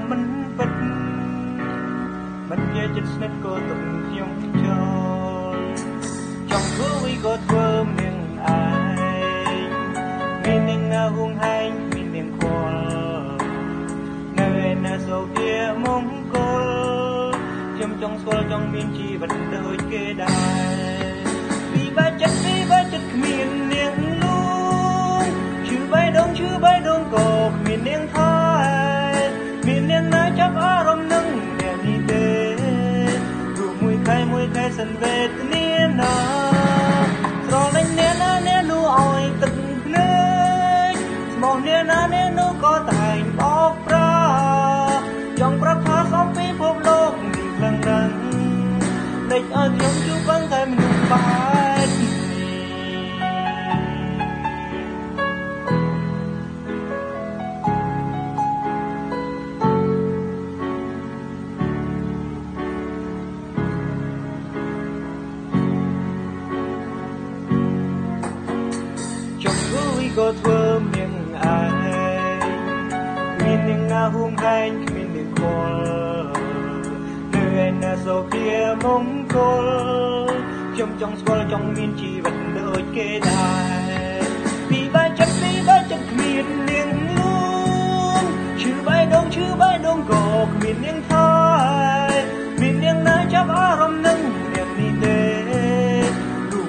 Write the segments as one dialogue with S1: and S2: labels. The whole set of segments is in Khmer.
S1: មិនពិតមិនជាចិត្តស្និទ្ធក៏ទុកខ្ញុំចូលចង់ធ្វើអ្វីក៏ធ្វើនាងឯងមាននាងណាហួងហែងមាននាងខ្វល់នៅឯណាសូភាមង្គលខ្ញុំចង់ស្គាល់ចង់មានជីវិតដូចគេដែរពីបែកចិត្តគ្មាននាងលួងឈឺបេះដូងក៏គ្មាននាងថយមាននាងណាចាប់អារម្មណ៍នឹងអ្នកនេះទេព្រោះមួយខែសិនវេទនាណាស្រលាញ់អ្នកណាអ្នកនោះឲ្យទឹកភ្នែកស្មោះអ្នកណាអ្នកនោះក៏តែងបោកប្រាចង់ប្រាប់ថាសំពីភពលោកនេះខ្លាំងណាស់ដេកឲ្យខ្ញុំជួបបានតែមនុស្សបែបក៏ធ្វើមានឯងមាននាងណាហួងហែងគ្មាននាងខ្វល់នៅឯណាសូភាមង្គលខ្ញុំចង់ស្គាល់ចង់មានជីវិតដូចគេដែរពីបែកចិត្តគ្មាននាងលួងឈឺបេះដូងក៏គ្មាននាងថយមាននាងណាចាប់អារម្មណ៍នឹងនាងនេះទេព្រោះ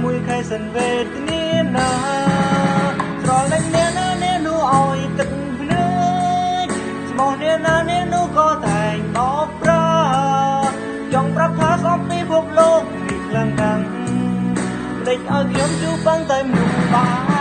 S1: មួយខែសិនវេទនាណាស្រលាញ់អ្នកណាអ្នកនោះឲ្យទឹកភ្នែកស្មោះអ្នកណាអ្នកនោះក៏តែងបោកប្រាចង់ប្រាប់ថាសំពីភពលោកនេះខ្លាំងណាស់ដេកឲ្យខ្ញុំជួបបានតែមនុស្សបា